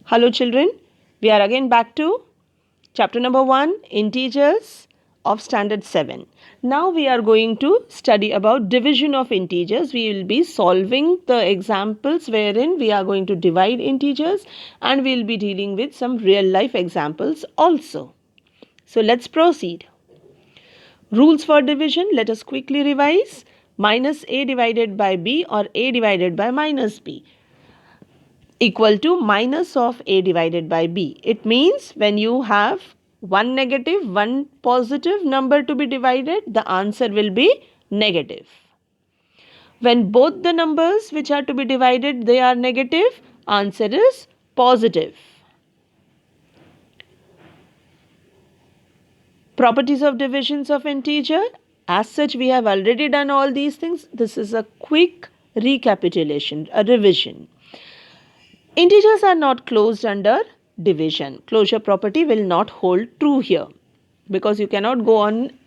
Hello children, we are again back to chapter number 1, integers of standard 7. Now we are going to study about division of integers. We will be solving the examples wherein we are going to divide integers, and we will be dealing with some real life examples also. So let's proceed. Rules for division, let us quickly revise. Minus a divided by b or a divided by minus b equal to minus of a divided by b. It means when you have one negative, one positive number to be divided, the answer will be negative. When both the numbers which are to be divided, they are negative, answer is positive. Properties of divisions of integer. As such, we have already done all these things. This is a quick recapitulation, a revision. Integers are not closed under division. Closure property will not hold true here because you cannot go on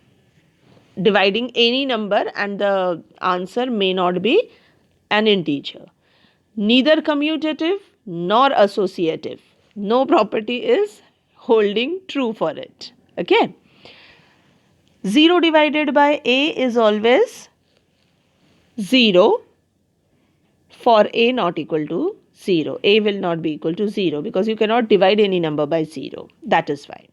dividing any number and the answer may not be an integer. Neither commutative nor associative. No property is holding true for it. Okay. 0 divided by a is always 0 for a not equal to 0. A will not be equal to 0 because you cannot divide any number by 0. That is why.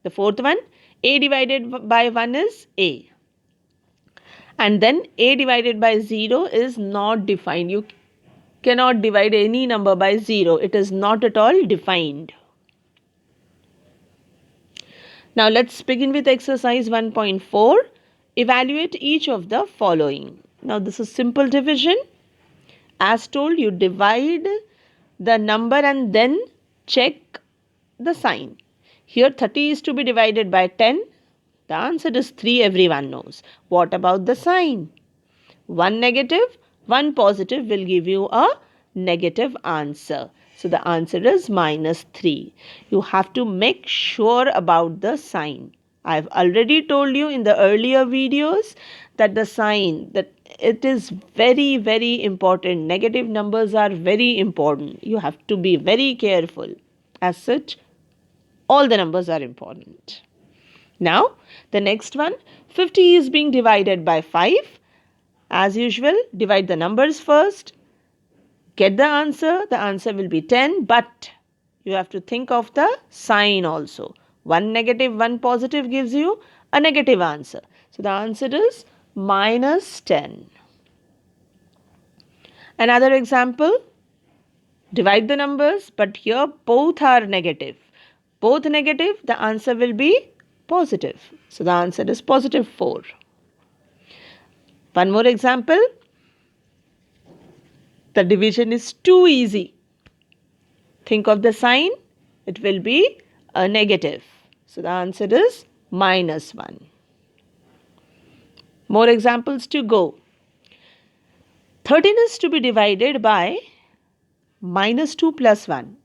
The fourth one, a divided by 1 is a. And then a divided by 0 is not defined. You cannot divide any number by 0. It is not at all defined. Now let's begin with exercise 1.4. Evaluate each of the following. Now this is simple division. As told, you divide the number and then check the sign. Here 30 is to be divided by 10. The answer is 3, everyone knows. What about the sign? One negative, one positive will give you a negative answer. So the answer is minus 3. You have to make sure about the sign. I've already told you in the earlier videos that the sign, that it is very, very important. Negative numbers are very important. You have to be very careful. As such, all the numbers are important. Now, the next one, 50 is being divided by 5. As usual, divide the numbers first. Get the answer will be 10, but you have to think of the sign also. One negative, one positive gives you a negative answer. So the answer is minus 10. Another example, divide the numbers, but here both are negative. Both negative, the answer will be positive. So the answer is positive 4. One more example. The division is too easy. Think of the sign. It will be a negative. So the answer is minus 1. More examples to go. 13 is to be divided by minus 2 plus 1.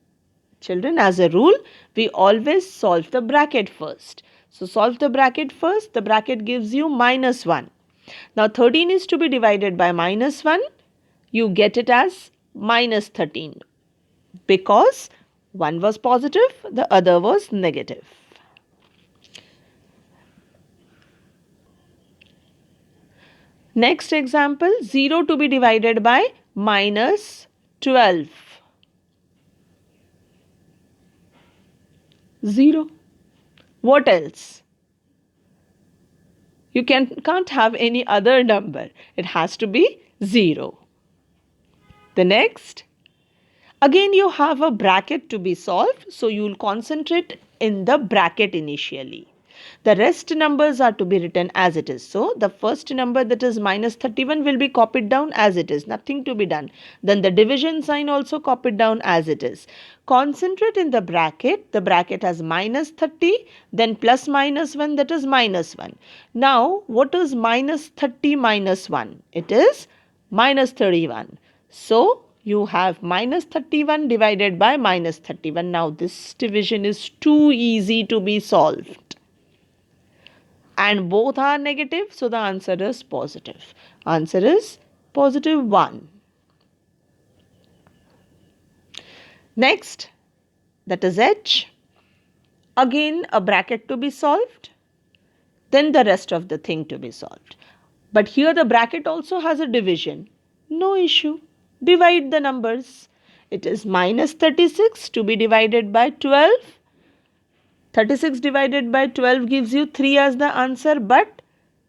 Children, as a rule, we always solve the bracket first. So solve the bracket first. The bracket gives you minus 1. Now 13 is to be divided by minus 1. You get it as minus 13 because one was positive, the other was negative. Next example, 0 to be divided by minus 12. 0. What else? You can't have any other number. It has to be 0. The next, again you have a bracket to be solved, so you will concentrate in the bracket initially. The rest numbers are to be written as it is. So the first number, that is minus 31, will be copied down as it is. Nothing to be done. Then the division sign also copied down as it is. Concentrate in the bracket. The bracket has minus 30, then plus minus 1, that is minus 1. Now what is minus 30 minus 1? It is minus 31. So you have minus 31 divided by minus 31. Now this division is too easy to be solved. And both are negative, so the answer is positive. Answer is positive 1. Next, that is h. Again a bracket to be solved. Then the rest of the thing to be solved. But here the bracket also has a division. No issue. Divide the numbers. It is minus 36 to be divided by 12. 36 divided by 12 gives you 3 as the answer, but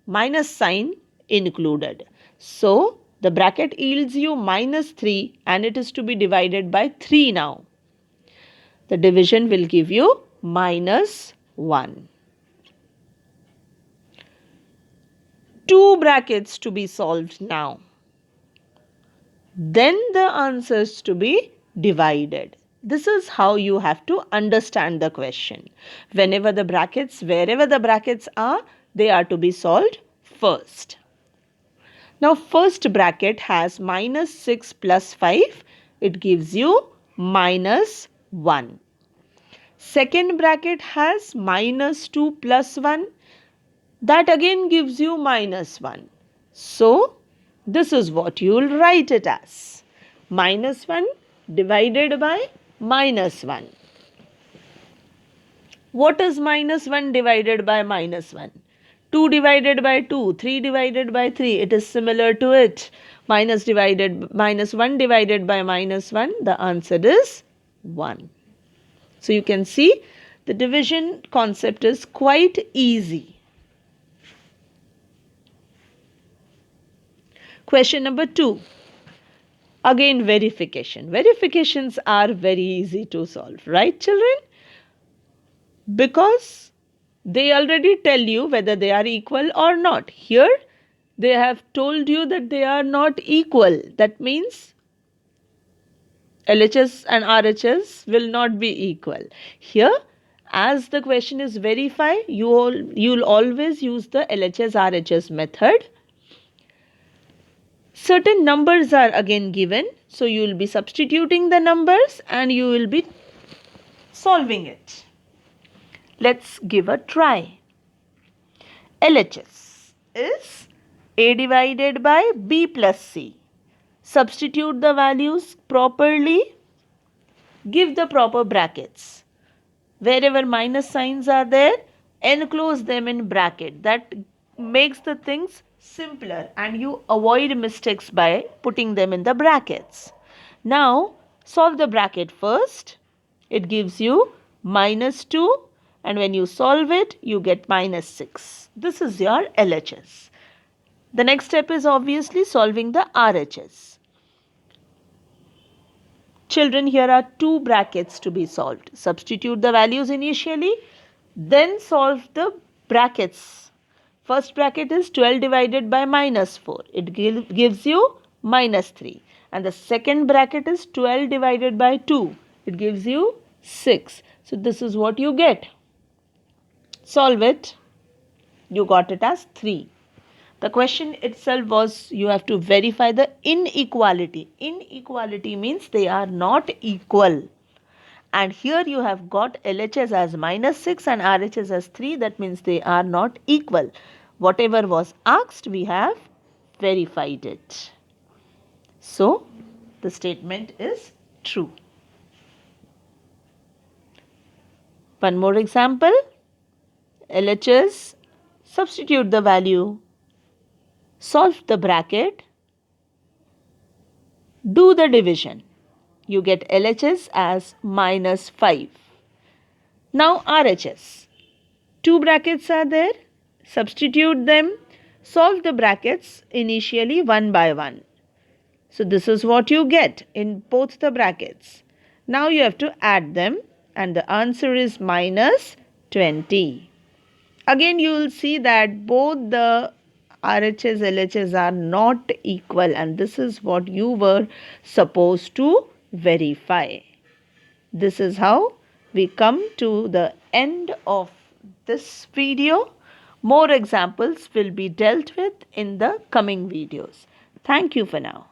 minus sign included. So the bracket yields you minus 3 and it is to be divided by 3 now. The division will give you minus 1. 2 brackets to be solved now. Then the answers to be divided. This is how you have to understand the question. Wherever the brackets are, they are to be solved first. Now first bracket has minus 6 plus 5. It gives you minus 1. Second bracket has minus 2 plus 1. That again gives you minus 1. So, this is what you will write it as. Minus 1 divided by minus 1. What is minus 1 divided by minus 1? 2 divided by 2, 3 divided by 3. It is similar to it. Minus 1 divided by minus 1. The answer is 1. So, you can see the division concept is quite easy. Question number 2. Again verification. Verifications are very easy to solve, right children? Because they already tell you whether they are equal or not. Here they have told you that they are not equal. That means LHS and RHS will not be equal. Here, as the question is verify, you'll always use the LHS RHS method. Certain numbers are again given, so you will be substituting the numbers and you will be solving it. Let's give a try. LHS is A divided by B plus C. Substitute the values properly. Give the proper brackets. Wherever minus signs are there, enclose them in bracket. That makes the things simpler and you avoid mistakes by putting them in the brackets. Now, solve the bracket first. It gives you minus 2 and when you solve it, you get minus 6. This is your LHS. The next step is obviously solving the RHS. Children, here are 2 brackets to be solved. Substitute the values initially, then solve the brackets. First bracket is 12 divided by minus 4. It gives you minus 3. And the second bracket is 12 divided by 2. It gives you 6. So this is what you get. Solve it. You got it as 3. The question itself was you have to verify the inequality. Inequality means they are not equal. And here you have got LHS as minus 6 and RHS as 3. That means they are not equal. Whatever was asked, we have verified it. So, the statement is true. One more example. LHS, substitute the value. Solve the bracket. Do the division. You get LHS as minus 5. Now RHS. 2 brackets are there. Substitute them. Solve the brackets initially one by one. So this is what you get in both the brackets. Now you have to add them and the answer is minus 20. Again you will see that both the RHS, LHS are not equal and this is what you were supposed to verify. This is how we come to the end of this video. More examples will be dealt with in the coming videos. Thank you for now.